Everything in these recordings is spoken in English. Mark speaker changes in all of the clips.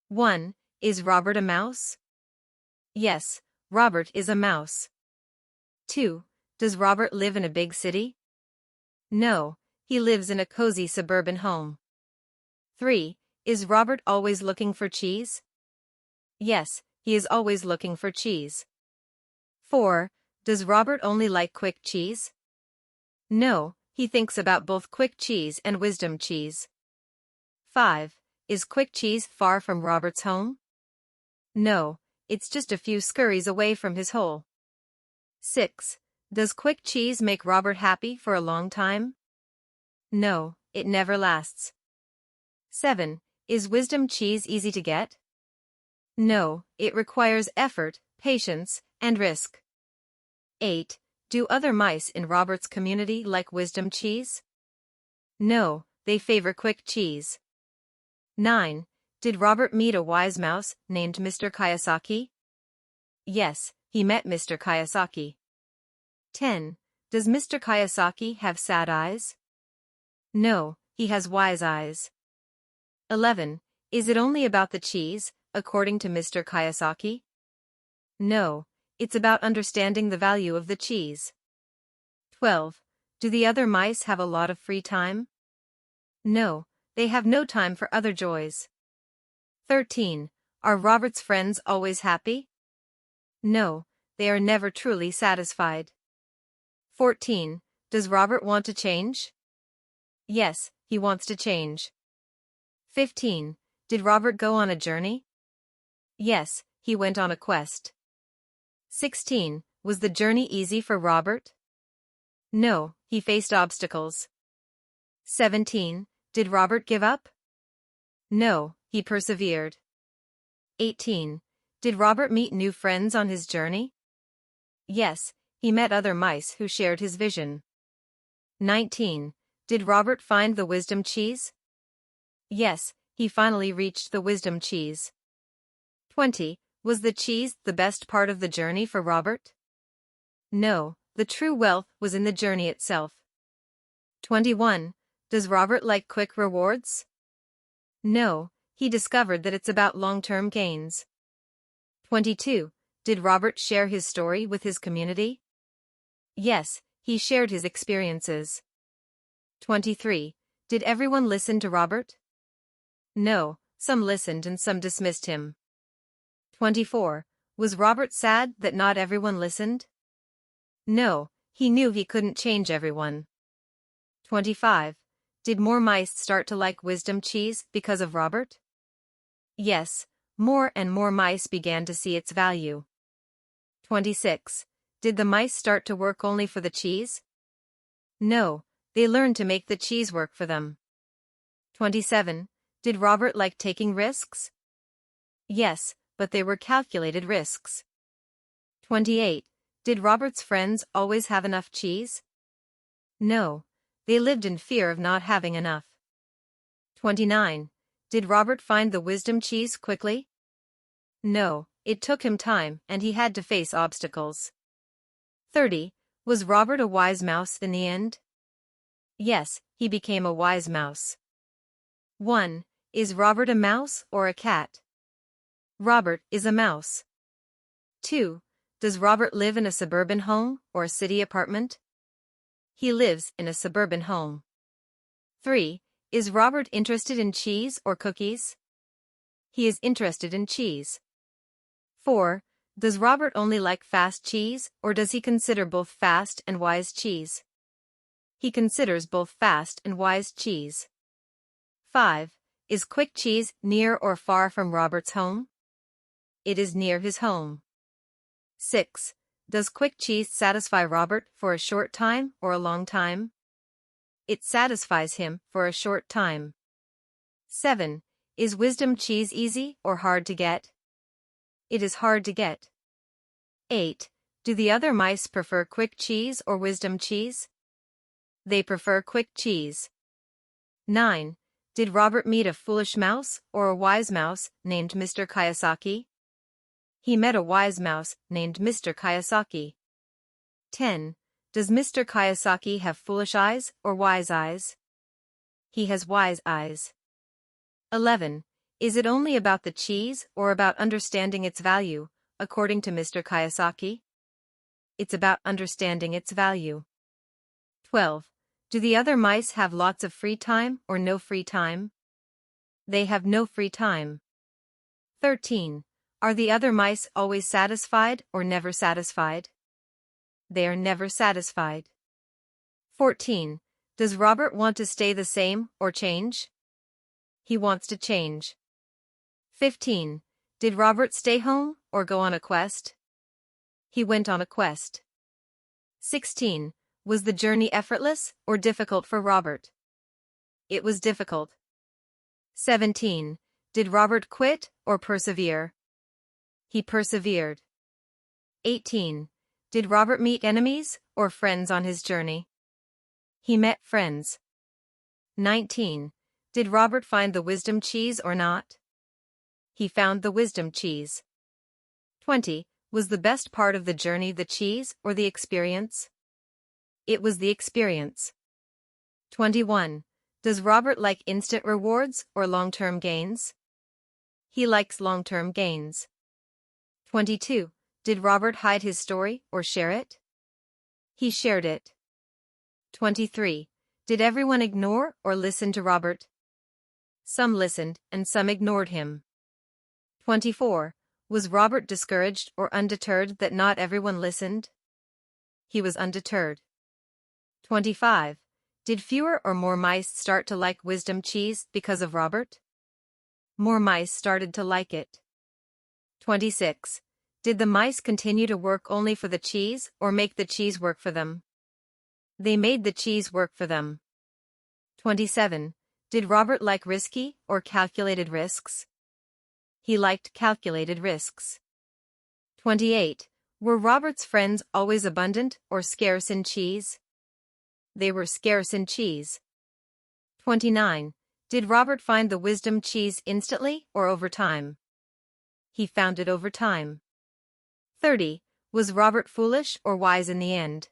Speaker 1: 1. Is Robert a mouse? Yes, Robert is a mouse. 2. Does Robert live in a big city? No, he lives in a cozy suburban home. 3. Is Robert always looking for cheese? Yes, he is always looking for cheese. 4. Does Robert only like quick cheese? No, he thinks about both quick cheese and wisdom cheese. 5. Is quick cheese far from Robert's home? No, it's just a few scurries away from his hole. 6. Does quick cheese make Robert happy for a long time? No, it never lasts. 7. Is wisdom cheese easy to get? No, it requires effort, patience, and risk. 8. Do other mice in Robert's community like wisdom cheese? No, they favor quick cheese. 9. Did Robert meet a wise mouse named Mr. Kiyosaki? Yes, he met Mr. Kiyosaki. 10. Does Mr. Kiyosaki have sad eyes? No, he has wise eyes. 11. Is it only about the cheese, according to Mr. Kiyosaki? No, it's about understanding the value of the cheese. 12. Do the other mice have a lot of free time? No, they have no time for other joys. 13. Are Robert's friends always happy? No, they are never truly satisfied. 14. Does Robert want to change? Yes, he wants to change. 15. Did Robert go on a journey? Yes, he went on a quest. 16. Was the journey easy for Robert? No, he faced obstacles. 17. Did Robert give up? No, he persevered. 18. Did Robert meet new friends on his journey? Yes, he met other mice who shared his vision. 19. Did Robert find the wisdom cheese? Yes, he finally reached the wisdom cheese. 20. Was the cheese the best part of the journey for Robert? No, the true wealth was in the journey itself. 21. Does Robert like quick rewards? No, he discovered that it's about long-term gains. 22. Did Robert share his story with his community? Yes, he shared his experiences. 23. Did everyone listen to Robert? No, some listened and some dismissed him. 24. Was Robert sad that not everyone listened? No, he knew he couldn't change everyone. 25. Did more mice start to like wisdom cheese because of Robert? Yes, more and more mice began to see its value. 26. Did the mice start to work only for the cheese? No, they learned to make the cheese work for them. 27. Did Robert like taking risks? Yes, but they were calculated risks. 28. Did Robert's friends always have enough cheese? No, they lived in fear of not having enough. 29. Did Robert find the wisdom cheese quickly? No, it took him time and he had to face obstacles. 30. Was Robert a wise mouse in the end? Yes, he became a wise mouse. 1. Is Robert a mouse or a cat? Robert is a mouse. 2. Does Robert live in a suburban home or a city apartment? He lives in a suburban home. 3. Is Robert interested in cheese or cookies? He is interested in cheese. 4. Does Robert only like fast cheese or does he consider both fast and wise cheese? He considers both fast and wise cheese. 5. Is quick cheese near or far from Robert's home? It is near his home. 6. Does quick cheese satisfy Robert for a short time or a long time? It satisfies him for a short time. 7. Is wisdom cheese easy or hard to get? It is hard to get. 8. Do the other mice prefer quick cheese or wisdom cheese? They prefer quick cheese. 9. Did Robert meet a foolish mouse or a wise mouse named Mr. Kiyosaki? He met a wise mouse named Mr. Kiyosaki. 10. Does Mr. Kiyosaki have foolish eyes or wise eyes? He has wise eyes. 11. Is it only about the cheese or about understanding its value, according to Mr. Kiyosaki? It's about understanding its value. 12. Do the other mice have lots of free time or no free time? They have no free time. 13. Are the other mice always satisfied or never satisfied? They are never satisfied. 14. Does Robert want to stay the same or change? He wants to change. 15. Did Robert stay home or go on a quest? He went on a quest. 16. Was the journey effortless or difficult for Robert? It was difficult. 17. Did Robert quit or persevere? He persevered. 18. Did Robert meet enemies or friends on his journey? He met friends. 19. Did Robert find the wisdom cheese or not? He found the wisdom cheese. 20. Was the best part of the journey the cheese or the experience? It was the experience. 21. Does Robert like instant rewards or long-term gains? He likes long-term gains. 22. Did Robert hide his story or share it? He shared it. 23. Did everyone ignore or listen to Robert? Some listened and some ignored him. 24. Was Robert discouraged or undeterred that not everyone listened? He was undeterred. 25. Did fewer or more mice start to like wisdom cheese because of Robert? More mice started to like it. 26. Did the mice continue to work only for the cheese or make the cheese work for them? They made the cheese work for them. 27. Did Robert like risky or calculated risks? He liked calculated risks. 28. Were Robert's friends always abundant or scarce in cheese? They were scarce in cheese. 29. Did Robert find the wisdom cheese instantly or over time? He found it over time. 30. Was Robert foolish or wise in the end?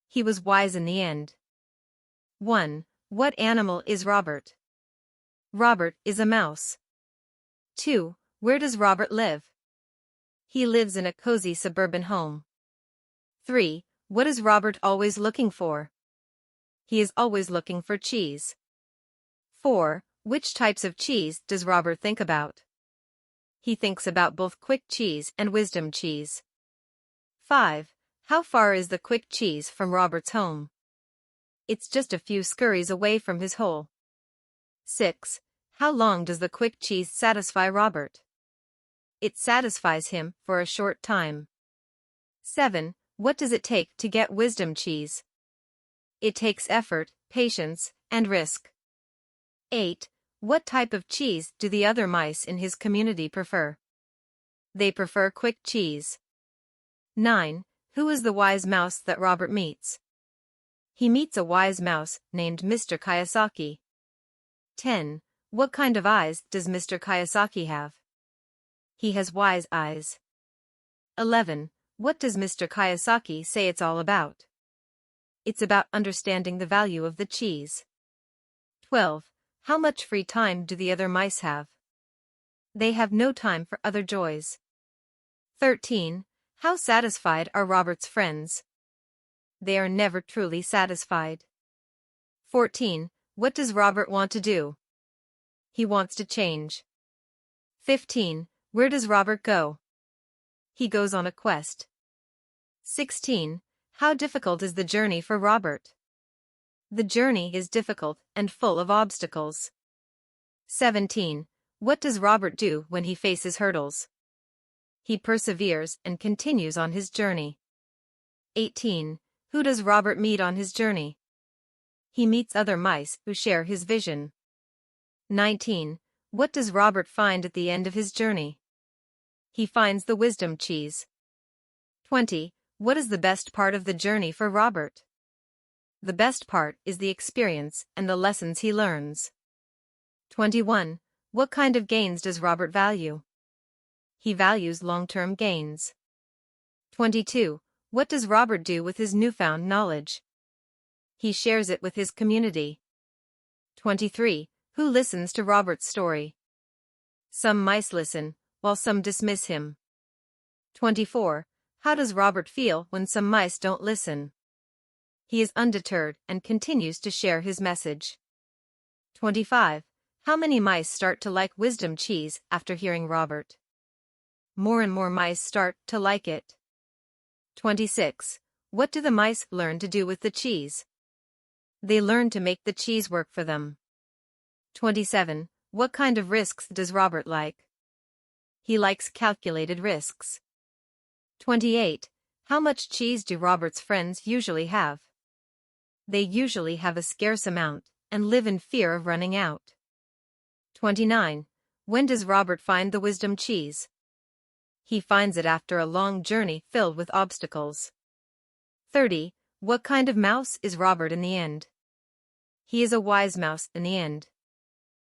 Speaker 1: He was wise in the end. 1. What animal is Robert? Robert is a mouse. 2. Where does Robert live? He lives in a cozy suburban home. 3. What is Robert always looking for? He is always looking for cheese. 4. Which types of cheese does Robert think about? He thinks about both quick cheese and wisdom cheese. 5. How far is the quick cheese from Robert's home? It's just a few scurries away from his hole. 6. How long does the quick cheese satisfy Robert? It satisfies him for a short time. 7. What does it take to get wisdom cheese? It takes effort, patience, and risk. 8. What type of cheese do the other mice in his community prefer? They prefer quick cheese. 9. Who is the wise mouse that Robert meets? He meets a wise mouse named Mr. Kiyosaki. 10. What kind of eyes does Mr. Kiyosaki have? He has wise eyes. 11. What does Mr. Kiyosaki say it's all about? It's about understanding the value of the cheese. 12. How much free time do the other mice have? They have no time for other joys. 13. How satisfied are Robert's friends? They are never truly satisfied. 14. What does Robert want to do? He wants to change. 15. Where does Robert go? He goes on a quest. 16. How difficult is the journey for Robert? The journey is difficult and full of obstacles. 17. What does Robert do when he faces hurdles? He perseveres and continues on his journey. 18. Who does Robert meet on his journey? He meets other mice who share his vision. 19. What does Robert find at the end of his journey? He finds the wisdom cheese. 20. What is the best part of the journey for Robert? The best part is the experience and the lessons he learns. 21. What kind of gains does Robert value? He values long-term gains. 22. What does Robert do with his newfound knowledge? He shares it with his community. 23. Who listens to Robert's story? Some mice listen, while some dismiss him. 24. How does Robert feel when some mice don't listen? He is undeterred and continues to share his message. 25. How many mice start to like Wisdom cheese after hearing Robert? More and more mice start to like it. 26. What do the mice learn to do with the cheese? They learn to make the cheese work for them. 27. What kind of risks does Robert like? He likes calculated risks. 28. How much cheese do Robert's friends usually have? They usually have a scarce amount and live in fear of running out. 29. When does Robert find the Wisdom cheese? He finds it after a long journey filled with obstacles. 30. What kind of mouse is Robert in the end? He is a wise mouse in the end.